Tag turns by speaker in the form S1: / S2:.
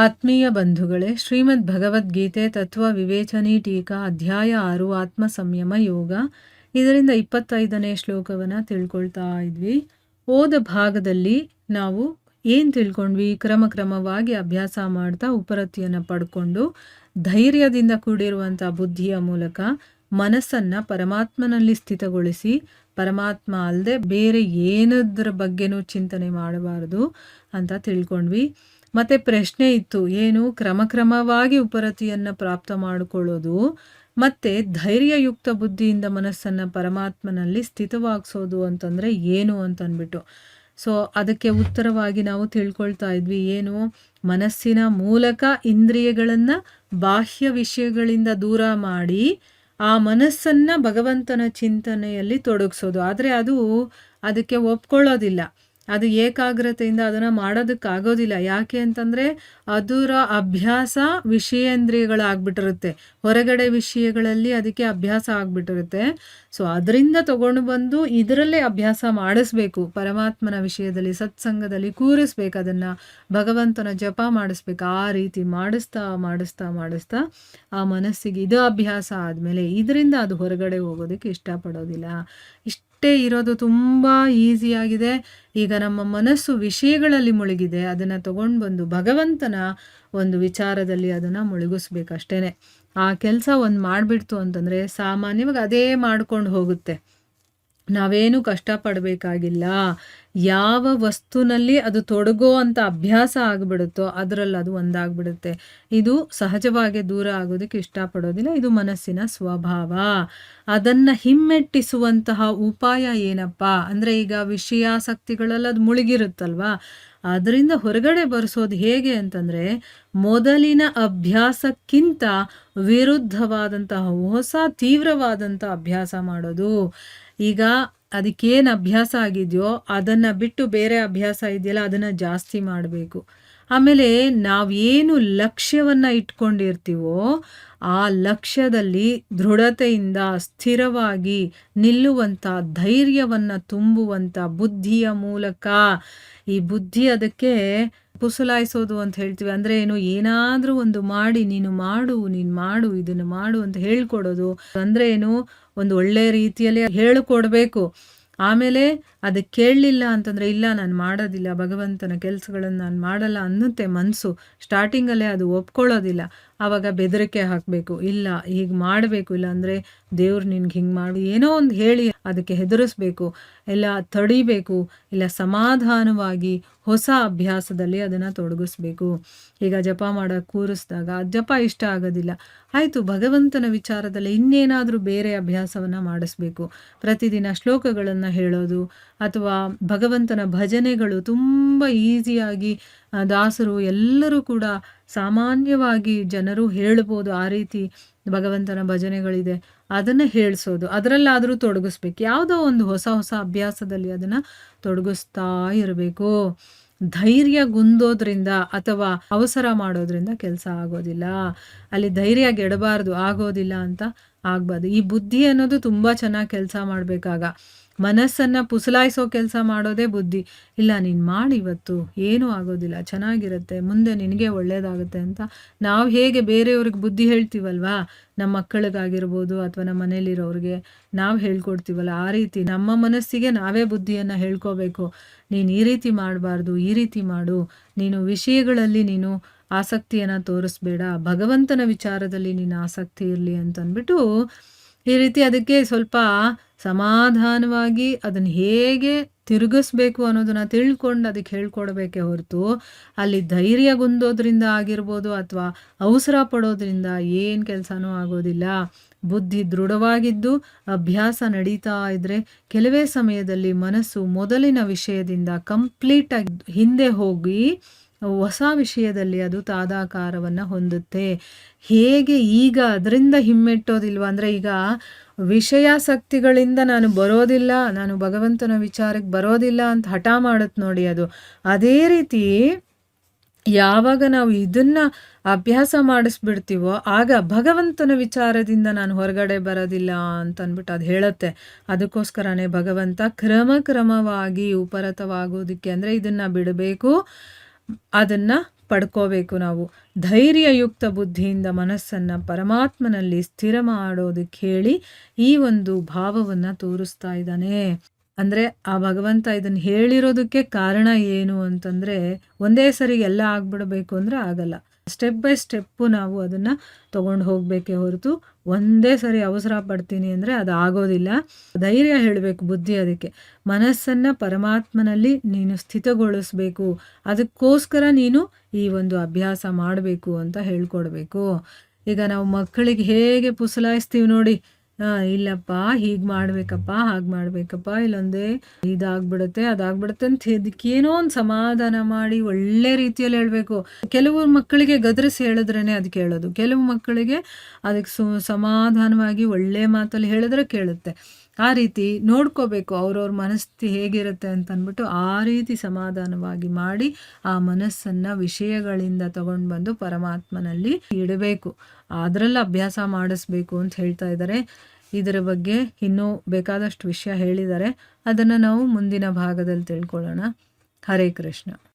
S1: ಆತ್ಮೀಯ ಬಂಧುಗಳೇ, ಶ್ರೀಮದ್ ಭಗವದ್ಗೀತೆ ತತ್ವ ವಿವೇಚನಿ ಟೀಕಾ ಅಧ್ಯಾಯ 6 ಆತ್ಮ ಸಂಯಮ ಯೋಗ. ಇದರಿಂದ 25ನೇ ಶ್ಲೋಕವನ್ನು ತಿಳ್ಕೊಳ್ತಾ ಇದ್ವಿ. ಓದ ಭಾಗದಲ್ಲಿ ನಾವು ಏನು ತಿಳ್ಕೊಂಡ್ವಿ? ಕ್ರಮವಾಗಿ ಅಭ್ಯಾಸ ಮಾಡ್ತಾ ಉಪರತಿಯನ್ನು ಪಡ್ಕೊಂಡು ಧೈರ್ಯದಿಂದ ಕೂಡಿರುವಂಥ ಬುದ್ಧಿಯ ಮೂಲಕ ಮನಸ್ಸನ್ನು ಪರಮಾತ್ಮನಲ್ಲಿ ಸ್ಥಿತಗೊಳಿಸಿ, ಪರಮಾತ್ಮ ಅಲ್ಲದೆ ಬೇರೆ ಏನದ್ರ ಬಗ್ಗೆನೂ ಚಿಂತನೆ ಮಾಡಬಾರದು ಅಂತ ತಿಳ್ಕೊಂಡ್ವಿ. ಮತ್ತೆ ಪ್ರಶ್ನೆ ಇತ್ತು, ಏನು ಕ್ರಮವಾಗಿ ಉಪರತಿಯನ್ನು ಪ್ರಾಪ್ತ ಮಾಡಿಕೊಳ್ಳೋದು ಮತ್ತೆ ಧೈರ್ಯಯುಕ್ತ ಬುದ್ಧಿಯಿಂದ ಮನಸ್ಸನ್ನು ಪರಮಾತ್ಮನಲ್ಲಿ ಸ್ಥಿತವಾಗಿಸೋದು ಅಂತಂದರೆ ಏನು ಅಂತಂದ್ಬಿಟ್ಟು. ಸೊ ಅದಕ್ಕೆ ಉತ್ತರವಾಗಿ ನಾವು ತಿಳ್ಕೊಳ್ತಾ ಇದ್ವಿ, ಏನು ಮನಸ್ಸಿನ ಮೂಲಕ ಇಂದ್ರಿಯಗಳನ್ನು ಬಾಹ್ಯ ವಿಷಯಗಳಿಂದ ದೂರ ಮಾಡಿ ಆ ಮನಸ್ಸನ್ನು ಭಗವಂತನ ಚಿಂತನೆಯಲ್ಲಿ ತೊಡಗಿಸೋದು. ಆದರೆ ಅದಕ್ಕೆ ಒಪ್ಕೊಳ್ಳೋದಿಲ್ಲ, ಅದು ಏಕಾಗ್ರತೆಯಿಂದ ಅದನ್ನು ಮಾಡೋದಕ್ಕಾಗೋದಿಲ್ಲ. ಯಾಕೆ ಅಂತಂದರೆ ಅದರ ಅಭ್ಯಾಸ ವಿಷಯೇಂದ್ರಿಯಗಳಾಗ್ಬಿಟ್ಟಿರುತ್ತೆ, ಹೊರಗಡೆ ವಿಷಯಗಳಲ್ಲಿ ಅದಕ್ಕೆ ಅಭ್ಯಾಸ ಆಗಿಬಿಟ್ಟಿರುತ್ತೆ. ಸೊ ಅದರಿಂದ ತಗೊಂಡು ಬಂದು ಇದರಲ್ಲೇ ಅಭ್ಯಾಸ ಮಾಡಿಸ್ಬೇಕು. ಪರಮಾತ್ಮನ ವಿಷಯದಲ್ಲಿ ಸತ್ಸಂಗದಲ್ಲಿ ಕೂರಿಸ್ಬೇಕು, ಅದನ್ನು ಭಗವಂತನ ಜಪ ಮಾಡಿಸ್ಬೇಕು. ಆ ರೀತಿ ಮಾಡಿಸ್ತಾ ಆ ಮನಸ್ಸಿಗೆ ಇದು ಅಭ್ಯಾಸ ಆದಮೇಲೆ ಇದರಿಂದ ಅದು ಹೊರಗಡೆ ಹೋಗೋದಕ್ಕೆ ಇಷ್ಟಪಡೋದಿಲ್ಲ. ಇಷ್ಟೇ ಇರೋದು, ತುಂಬ ಈಸಿಯಾಗಿದೆ. ಈಗ ನಮ್ಮ ಮನಸ್ಸು ವಿಷಯಗಳಲ್ಲಿ ಮುಳುಗಿದೆ, ಅದನ್ನು ತಗೊಂಡು ಬಂದು ಭಗವಂತನ ಒಂದು ವಿಚಾರದಲ್ಲಿ ಅದನ್ನು ಮುಳುಗಿಸ್ಬೇಕಷ್ಟೇ. ಆ ಕೆಲಸ ಒಂದು ಮಾಡಿಬಿಡ್ತು ಅಂತಂದರೆ ಸಾಮಾನ್ಯವಾಗಿ ಅದೇ ಮಾಡ್ಕೊಂಡು ಹೋಗುತ್ತೆ, ನಾವೇನು ಕಷ್ಟಪಡಬೇಕಾಗಿಲ್ಲ. ಯಾವ ವಸ್ತುನಲ್ಲಿ ಅದು ತೊಡಗೋ ಅಂತ ಅಭ್ಯಾಸ ಆಗಿಬಿಡುತ್ತೋ ಅದರಲ್ಲಿ ಅದು ಒಂದಾಗ್ಬಿಡುತ್ತೆ. ಇದು ಸಹಜವಾಗಿ ದೂರ ಆಗೋದಕ್ಕೆ ಇಷ್ಟಪಡೋದಿಲ್ಲ, ಇದು ಮನಸ್ಸಿನ ಸ್ವಭಾವ. ಅದನ್ನು ಹಿಮ್ಮೆಟ್ಟಿಸುವಂತಹ ಉಪಾಯ ಏನಪ್ಪ ಅಂದರೆ, ಈಗ ವಿಷಯಾಸಕ್ತಿಗಳಲ್ಲಿ ಅದು ಮುಳುಗಿರುತ್ತಲ್ವ, ಅದರಿಂದ ಹೊರಗಡೆ ಬರೆಸೋದು ಹೇಗೆ ಅಂತಂದರೆ, ಮೊದಲಿನ ಅಭ್ಯಾಸಕ್ಕಿಂತ ವಿರುದ್ಧವಾದಂತಹ ಹೊಸ ತೀವ್ರವಾದಂಥ ಅಭ್ಯಾಸ ಮಾಡೋದು. ಈಗ ಅದಕ್ಕೇನು ಅಭ್ಯಾಸ ಆಗಿದೆಯೋ ಅದನ್ನು ಬಿಟ್ಟು ಬೇರೆ ಅಭ್ಯಾಸ ಇದೆಯಲ್ಲ ಅದನ್ನು ಜಾಸ್ತಿ ಮಾಡಬೇಕು. ಆಮೇಲೆ ನಾವೇನು ಲಕ್ಷ್ಯವನ್ನು ಇಟ್ಕೊಂಡಿರ್ತೀವೋ ಆ ಲಕ್ಷ್ಯದಲ್ಲಿ ದೃಢತೆಯಿಂದ ಸ್ಥಿರವಾಗಿ ನಿಲ್ಲುವಂಥ ಧೈರ್ಯವನ್ನು ತುಂಬುವಂಥ ಬುದ್ಧಿಯ ಮೂಲಕ, ಈ ಬುದ್ಧಿ ಅದಕ್ಕೆ ಪುಸಲಾಯಿಸೋದು ಅಂತ ಹೇಳ್ತೀವಿ. ಅಂದರೆ ಏನು, ಏನಾದರೂ ಒಂದು ಮಾಡಿ ನೀನು ಮಾಡು ಇದನ್ನು ಮಾಡು ಅಂತ ಹೇಳ್ಕೊಡೋದು. ಅಂದರೆ ಏನು, ಒಂದು ಒಳ್ಳೆ ರೀತಿಯಲ್ಲಿ ಹೇಳಿಕೊಡ್ಬೇಕು. ಆಮೇಲೆ ಅದಕ್ಕೆ ಕೇಳಲಿಲ್ಲ ಅಂತಂದರೆ, ಇಲ್ಲ ನಾನು ಮಾಡೋದಿಲ್ಲ, ಭಗವಂತನ ಕೆಲಸಗಳನ್ನು ನಾನು ಮಾಡಲ್ಲ ಅನ್ನುತ್ತೆ ಮನಸ್ಸು. ಸ್ಟಾರ್ಟಿಂಗಲ್ಲೇ ಅದು ಒಪ್ಕೊಳ್ಳೋದಿಲ್ಲ. ಆವಾಗ ಬೆದರಿಕೆ ಹಾಕಬೇಕು, ಇಲ್ಲ ಹೀಗೆ ಮಾಡಬೇಕು, ಇಲ್ಲ ಅಂದರೆ ದೇವ್ರು ನಿನ್ಗೆ ಹಿಂಗೆ ಮಾಡು, ಏನೋ ಒಂದು ಹೇಳಿ ಅದಕ್ಕೆ ಹೆದರಿಸ್ಬೇಕು, ಇಲ್ಲ ತಡಿಬೇಕು, ಇಲ್ಲ ಸಮಾಧಾನವಾಗಿ ಹೊಸ ಅಭ್ಯಾಸದಲ್ಲಿ ಅದನ್ನು ತೊಡಗಿಸ್ಬೇಕು. ಈಗ ಜಪ ಮಾಡೋಕ್ಕೆ ಕೂರಿಸಿದಾಗ ಜಪ ಇಷ್ಟ ಆಗೋದಿಲ್ಲ, ಆಯಿತು ಭಗವಂತನ ವಿಚಾರದಲ್ಲಿ ಇನ್ನೇನಾದರೂ ಬೇರೆ ಅಭ್ಯಾಸವನ್ನು ಮಾಡಿಸ್ಬೇಕು. ಪ್ರತಿದಿನ ಶ್ಲೋಕಗಳನ್ನು ಹೇಳೋದು ಅಥವಾ ಭಗವಂತನ ಭಜನೆಗಳು ತುಂಬ ಈಸಿಯಾಗಿ ದಾಸರು ಎಲ್ಲರೂ ಕೂಡ ಸಾಮಾನ್ಯವಾಗಿ ಜನರು ಹೇಳ್ಬೋದು, ಆ ರೀತಿ ಭಗವಂತನ ಭಜನೆಗಳಿದೆ, ಅದನ್ನು ಹೇಳಿಸೋದು, ಅದರಲ್ಲಾದರೂ ತೊಡಗಿಸ್ಬೇಕು. ಯಾವುದೋ ಒಂದು ಹೊಸ ಅಭ್ಯಾಸದಲ್ಲಿ ಅದನ್ನು ತೊಡಗಿಸ್ತಾ ಇರಬೇಕು. ಧೈರ್ಯಗುಂದೋದ್ರಿಂದ ಅಥವಾ ಅವಸರ ಮಾಡೋದ್ರಿಂದ ಕೆಲಸ ಆಗೋದಿಲ್ಲ. ಅಲ್ಲಿ ಧೈರ್ಯ ಗೆಡಬಾರ್ದು, ಆಗೋದಿಲ್ಲ ಅಂತ ಆಗಬಾರ್ದು. ಈ ಬುದ್ಧಿ ಅನ್ನೋದು ತುಂಬ ಚೆನ್ನಾಗಿ ಕೆಲಸ ಮಾಡಬೇಕಾಗ ಮನಸ್ಸನ್ನು ಪುಸಲಾಯಿಸೋ ಕೆಲಸ ಮಾಡೋದೇ ಬುದ್ಧಿ. ಇಲ್ಲ ನೀನು ಮಾಡಿ, ಇವತ್ತು ಏನೂ ಆಗೋದಿಲ್ಲ, ಚೆನ್ನಾಗಿರುತ್ತೆ, ಮುಂದೆ ನಿನಗೆ ಒಳ್ಳೆಯದಾಗುತ್ತೆ ಅಂತ ನಾವು ಹೇಗೆ ಬೇರೆಯವ್ರಿಗೆ ಬುದ್ಧಿ ಹೇಳ್ತೀವಲ್ವಾ, ನಮ್ಮ ಮಕ್ಕಳಿಗಾಗಿರ್ಬೋದು ಅಥವಾ ನಮ್ಮ ಮನೇಲಿರೋರಿಗೆ ನಾವು ಹೇಳ್ಕೊಡ್ತೀವಲ್ಲ, ಆ ರೀತಿ ನಮ್ಮ ಮನಸ್ಸಿಗೆ ನಾವೇ ಬುದ್ಧಿಯನ್ನು ಹೇಳ್ಕೋಬೇಕು. ನೀನು ಈ ರೀತಿ ಮಾಡಬಾರ್ದು, ಈ ರೀತಿ ಮಾಡು, ನೀನು ವಿಷಯಗಳಲ್ಲಿ ನೀನು ಆಸಕ್ತಿಯನ್ನು ತೋರಿಸ್ಬೇಡ, ಭಗವಂತನ ವಿಚಾರದಲ್ಲಿ ನೀನು ಆಸಕ್ತಿ ಇರಲಿ ಅಂತಂದ್ಬಿಟ್ಟು ಈ ರೀತಿ ಅದಕ್ಕೆ ಸ್ವಲ್ಪ ಸಮಾಧಾನವಾಗಿ ಅದನ್ನು ಹೇಗೆ ತಿರುಗಿಸ್ಬೇಕು ಅನ್ನೋದನ್ನು ತಿಳ್ಕೊಂಡು ಅದಕ್ಕೆ ಹೇಳ್ಕೊಡ್ಬೇಕೇ ಹೊರತು ಅಲ್ಲಿ ಧೈರ್ಯಗುಂದೋದ್ರಿಂದ ಆಗಿರ್ಬೋದು ಅಥವಾ ಅವಸರ ಪಡೋದ್ರಿಂದ ಏನು ಕೆಲಸನೂ ಆಗೋದಿಲ್ಲ. ಬುದ್ಧಿ ದೃಢವಾಗಿದ್ದು ಅಭ್ಯಾಸ ನಡೀತಾ ಇದ್ದರೆ ಕೆಲವೇ ಸಮಯದಲ್ಲಿ ಮನಸ್ಸು ಮೊದಲಿನ ವಿಷಯದಿಂದ ಕಂಪ್ಲೀಟಾಗಿ ಹಿಂದೆ ಹೋಗಿ ಹೊಸ ವಿಷಯದಲ್ಲಿ ಅದು ತಾದಾಕಾರವನ್ನು ಹೊಂದುತ್ತೆ. ಹೇಗೆ ಈಗ ಅದರಿಂದ ಹಿಮ್ಮೆಟ್ಟೋದಿಲ್ವ ಅಂದರೆ, ಈಗ ವಿಷಯಾಸಕ್ತಿಗಳಿಂದ ನಾನು ಬರೋದಿಲ್ಲ, ನಾನು ಭಗವಂತನ ವಿಚಾರಕ್ಕೆ ಬರೋದಿಲ್ಲ ಅಂತ ಹಠ ಮಾಡುತ್ತೆ ನೋಡಿ, ಅದು ಅದೇ ರೀತಿ ಯಾವಾಗ ನಾವು ಇದನ್ನು ಅಭ್ಯಾಸ ಮಾಡಿಸ್ಬಿಡ್ತೀವೋ ಆಗ ಭಗವಂತನ ವಿಚಾರದಿಂದ ನಾನು ಹೊರಗಡೆ ಬರೋದಿಲ್ಲ ಅಂತಂದ್ಬಿಟ್ಟು ಅದು ಹೇಳುತ್ತೆ. ಅದಕ್ಕೋಸ್ಕರನೇ ಭಗವಂತ ಕ್ರಮವಾಗಿ ಉಪರತವಾಗೋದಕ್ಕೆ ಅಂದರೆ ಇದನ್ನು ಬಿಡಬೇಕು, ಅದನ್ನು ಪಡ್ಕೋಬೇಕು ನಾವು. ಧೈರ್ಯಯುಕ್ತ ಬುದ್ಧಿಯಿಂದ ಮನಸ್ಸನ್ನು ಪರಮಾತ್ಮನಲ್ಲಿ ಸ್ಥಿರ ಮಾಡೋದಕ್ಕೆ ಹೇಳಿ ಈ ಒಂದು ಭಾವವನ್ನು ತೋರಿಸ್ತಾ ಇದ್ದಾನೆ. ಅಂದರೆ ಆ ಭಗವಂತ ಇದನ್ನು ಹೇಳಿರೋದಕ್ಕೆ ಕಾರಣ ಏನು ಅಂತಂದರೆ, ಒಂದೇ ಸರಿ ಎಲ್ಲ ಆಗ್ಬಿಡಬೇಕು ಅಂದರೆ ಆಗಲ್ಲ. ಸ್ಟೆಪ್ ಬೈ ಸ್ಟೆಪ್ಪು ನಾವು ಅದನ್ನು ತೊಗೊಂಡು ಹೋಗಬೇಕೇ ಹೊರತು ಒಂದೇ ಸರಿ ಅವಸರ ಪಡ್ತೀನಿ ಅಂದರೆ ಅದು ಆಗೋದಿಲ್ಲ. ಧೈರ್ಯ ಹೇಳಬೇಕು ಬುದ್ಧಿ ಅದಕ್ಕೆ. ಮನಸ್ಸನ್ನು ಪರಮಾತ್ಮನಲ್ಲಿ ನೀನು ಸ್ಥಿತಗೊಳಿಸ್ಬೇಕು, ಅದಕ್ಕೋಸ್ಕರ ನೀನು ಈ ಒಂದು ಅಭ್ಯಾಸ ಮಾಡಬೇಕು ಅಂತ ಹೇಳ್ಕೊಡ್ಬೇಕು. ಈಗ ನಾವು ಮಕ್ಕಳಿಗೆ ಹೇಗೆ ಪುಸಲಾಯಿಸ್ತೀವಿ ನೋಡಿ, ಇಲ್ಲಪ್ಪ ಹೀಗೆ ಮಾಡಬೇಕಪ್ಪ, ಹಾಗೆ ಮಾಡಬೇಕಪ್ಪ, ಇಲ್ಲೊಂದೇ ಇದಾಗ್ಬಿಡುತ್ತೆ ಅದಾಗ್ಬಿಡುತ್ತೆ ಅಂತ ಇದಕ್ಕೇನೋ ಒಂದು ಸಮಾಧಾನ ಮಾಡಿ ಒಳ್ಳೆ ರೀತಿಯಲ್ಲಿ ಹೇಳಬೇಕು. ಕೆಲವು ಮಕ್ಕಳಿಗೆ ಗದರಿಸಿ ಹೇಳಿದ್ರೇ ಅದು ಕೇಳೋದು, ಕೆಲವು ಮಕ್ಕಳಿಗೆ ಅದಕ್ಕೆ ಸಮಾಧಾನವಾಗಿ ಒಳ್ಳೆ ಮಾತಲ್ಲಿ ಹೇಳಿದ್ರೆ ಕೇಳುತ್ತೆ. ಆ ರೀತಿ ನೋಡ್ಕೋಬೇಕು ಅವ್ರವ್ರ ಮನಸ್ಥಿತಿ ಹೇಗಿರುತ್ತೆ ಅಂತ ಅಂದ್ಬಿಟ್ಟು ಆ ರೀತಿ ಸಮಾಧಾನವಾಗಿ ಮಾಡಿ ಆ ಮನಸ್ಸನ್ನು ವಿಷಯಗಳಿಂದ ತಗೊಂಡು ಬಂದು ಪರಮಾತ್ಮನಲ್ಲಿ ಇಡಬೇಕು. ಅದರಲ್ಲಿ ಅಭ್ಯಾಸ ಮಾಡಿಸ್ಬೇಕು ಅಂತ ಹೇಳ್ತಾ ಇದ್ದಾರೆ. ಇದರ ಬಗ್ಗೆ ಇನ್ನೂ ಬೇಕಾದಷ್ಟು ವಿಷಯ ಹೇಳಿದ್ದಾರೆ. ಅದನ್ನು ನಾವು ಮುಂದಿನ ಭಾಗದಲ್ಲಿ ತಿಳ್ಕೊಳ್ಳೋಣ. ಹರೇ ಕೃಷ್ಣ.